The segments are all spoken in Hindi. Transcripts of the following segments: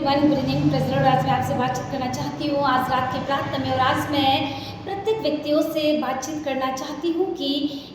Everyone, good evening president. आज मैं आपसे बातचीत करना चाहती हूँ आज रात की प्रार्थना में। और आज मैं प्रत्येक व्यक्तियों से बातचीत करना चाहती हूँ कि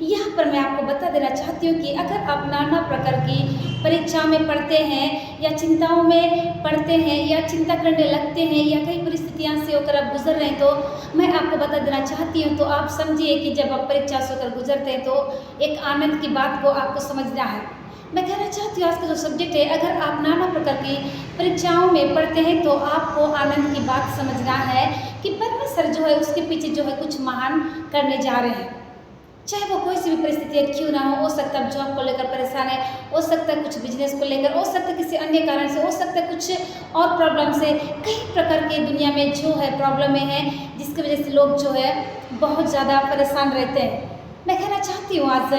यहाँ पर मैं आपको बता देना चाहती हूँ कि अगर आप नाना प्रकार की परीक्षा में पढ़ते हैं या चिंताओं में पढ़ते हैं या चिंता करने लगते हैं या कई परिस्थितियाँ से होकर आप गुजर रहे हैं, तो मैं आपको बता देना चाहती हूँ। तो आप समझिए कि जब आप परीक्षा से होकर गुजरते हैं तो एक आनंद की बात को आपको समझना है। मैं कहना चाहती हूँ आज का जो सब्जेक्ट है, अगर आप नाना प्रकार की परीक्षाओं में पढ़ते हैं तो आपको आनंद की बात समझना है कि परमेश्वर जो है उसके पीछे जो है कुछ महान करने जा रहे हैं। चाहे वो कोई सी भी परिस्थिति क्यों ना हो सकता है जॉब को लेकर परेशान है, हो सकता है कुछ बिजनेस को लेकर, हो सकता है किसी अन्य कारण से, हो सकता है कुछ और प्रॉब्लम से। कई प्रकार के दुनिया में जो है प्रॉब्लमें हैं जिसकी वजह से लोग जो है बहुत ज़्यादा परेशान रहते हैं। मैं कहना चाहती हूँ आज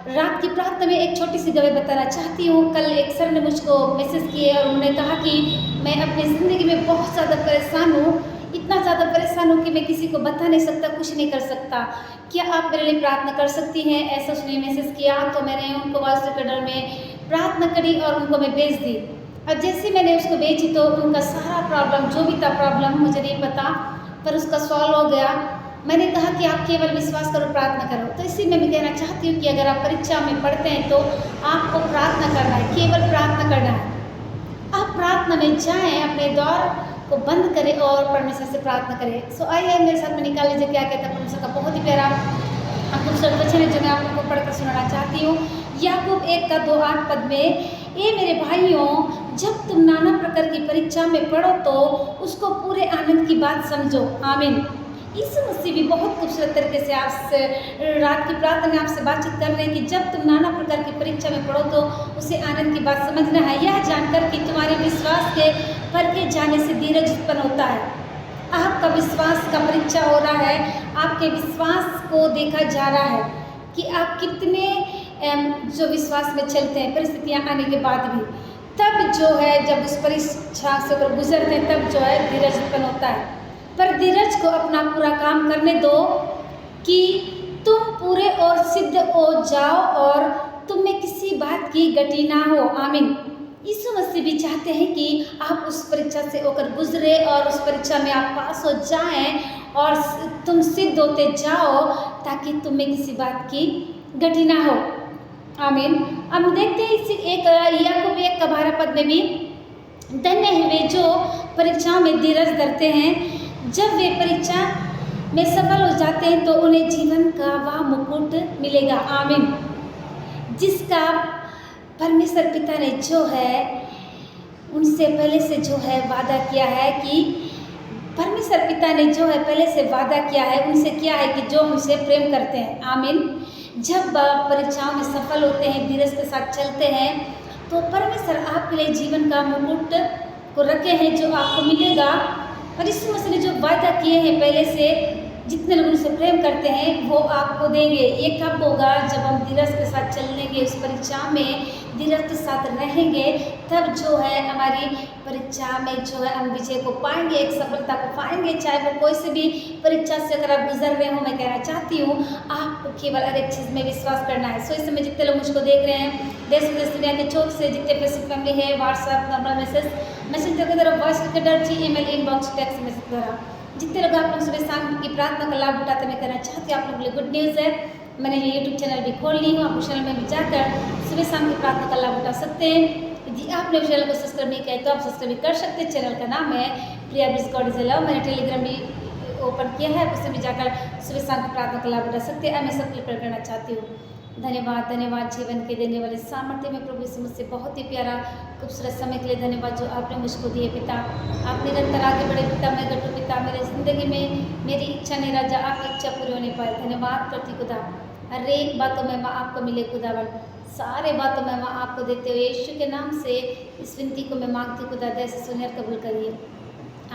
रात की प्रार्थना में एक छोटी सी गवाही बताना चाहती हूँ। कल एक सर ने मुझको मैसेज किए और उन्होंने कहा कि मैं अपनी ज़िंदगी में बहुत ज़्यादा परेशान हूँ, इतना ज़्यादा परेशान हूँ कि मैं किसी को बता नहीं सकता, कुछ नहीं कर सकता। क्या आप मेरे लिए प्रार्थना कर सकती हैं? ऐसा उसने मैसेज किया तो मैंने उनको वॉइस रिकॉर्डर में प्रार्थना करी और उनको मैं भेज दी। और जैसे मैंने उसको भेजी तो उनका सारा प्रॉब्लम, जो भी था प्रॉब्लम मुझे नहीं पता, पर उसका सॉल्व हो गया। मैंने कहा कि आप केवल विश्वास करो, प्रार्थना करो। तो इसी में मैं कहना चाहती हूँ कि अगर आप परीक्षा में पढ़ते हैं तो आपको प्रार्थना करना है, केवल प्रार्थना करना है। आप प्रार्थना में जाएं, अपने द्वार को बंद करें और परमेश्वर से प्रार्थना करें। सो आइए मेरे साथ में निकाल लीजिए क्या कहता है परमेश्वर का बहुत ही प्यारा खूबसूरत वचन है जो मैं आप लोगों को पढ़कर सुनाना चाहती हूँ। याकूब 1:2-8 पद में, ए मेरे भाइयों, जब तुम नाना प्रकार की परीक्षा में पढ़ो तो उसको पूरे आनंद की बात समझो। आमीन। यीशु मसीह भी बहुत खूबसूरत तरीके से आपसे रात की प्रार्थना में आपसे बातचीत कर रहे हैं कि जब तुम नाना प्रकार की परीक्षा में पढ़ो तो उसे आनंद की बात समझना है, यह जानकर कि तुम्हारे विश्वास के परखे जाने से धीरज उत्पन्न होता है। आपका विश्वास का परीक्षा हो रहा है, आपके विश्वास को देखा जा रहा है कि आप कितने जो विश्वास में चलते हैं परिस्थितियाँ आने के बाद भी। तब जो है जब उस परीक्षा से अगर गुजरते हैं तब जो है धीरज उत्पन्न होता है। पर धीरज को अपना पूरा काम करने दो कि तुम पूरे और सिद्ध हो जाओ और तुम में किसी बात की गति ना हो। आमीन। यीशु मसीह भी चाहते हैं कि आप उस परीक्षा से होकर गुजरे और उस परीक्षा में आप पास हो जाएं और तुम सिद्ध होते जाओ ताकि तुम में किसी बात की गति ना हो। आमीन। अब देखते हैं इसी याकूब 1:12 पद में भी, धन्य है वे जो परीक्षाओं में धीरज धरते हैं, जब वे परीक्षा में सफल हो जाते हैं तो उन्हें जीवन का वह मुकुट मिलेगा। आमीन। जिसका परमेश्वर पिता ने जो है उनसे पहले से जो है वादा किया है कि परमेश्वर पिता ने जो है पहले से वादा किया है उनसे, क्या है कि जो उनसे प्रेम करते हैं। आमीन। जब परीक्षाओं में सफल होते हैं, धीरज के साथ चलते हैं, तो परमेश्वर आपके लिए जीवन का मुकुट को रखे हैं जो आपको मिलेगा। और यीशु मसीह ने जो वादा किए हैं पहले से, जितने लोग उनसे प्रेम करते हैं वो आपको देंगे। ये कब होगा? जब हम धीरज के साथ चलेंगे, उस परीक्षा में धीरज के साथ रहेंगे, तब जो है हमारी परीक्षा में जो है हम विजय को पाएंगे, एक सफलता को पाएंगे। चाहे वो कोई से भी परीक्षा से अगर आप गुजर रहे हो, मैं कहना चाहती हूँ आपको केवल हर एक चीज़ में विश्वास करना है। सो इस समय जितने लोग मुझको देख रहे हैं देश विदेश दुनिया के चौक से, जितने फेसबुक फैमिली है, व्हाट्सएप नॉर्मल मैसेज के द्वारा, voice recorder, email inbox, text message द्वारा, जितने लोग आप लोग सुबह शाम की प्रार्थना का लाभ उठाते मैं कहना चाहती हूँ आप लोगों के लिए गुड न्यूज़ है। मैंने ये यूट्यूब चैनल भी खोल ली हूँ, आप उस चैनल में भी जाकर सुबह शाम की प्रार्थना का लाभ उठा सकते हैं। यदि आपने उस चैनल को सब्सक्राइब नहीं किया है तो आप सब्सक्राइब भी कर सकते हैं। चैनल का नाम है प्रिया ब्लिस गॉड इज लव। मैंने टेलीग्राम भी ओपन किया है, उसमें भी जाकर सुबह शाम की प्रार्थना का लाभ उठा सकते हैं। मैं सब क्लिक करना चाहती हूँ। धन्यवाद, धन्यवाद जीवन के देने वाले सामर्थ्य में प्रभु यीशु मुझसे बहुत ही प्यारा खूबसूरत समय के लिए धन्यवाद जो आपने मुझको दिए पिता। आप निरंतर आगे बढ़े पिता, मैं गटू पिता, मेरे ज़िंदगी में मेरी इच्छा नहीं राजा, आपकी इच्छा पूरी होने पाए। धन्यवाद करती खुदा, हर एक बातों में माँ आपको मिले खुदावन, सारे बातों में माँ आपको देते हुए यीशु के नाम से इस विनती को मैं मांगती खुदा, दया से सुनिए, कबूल करिए।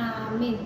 आमीन।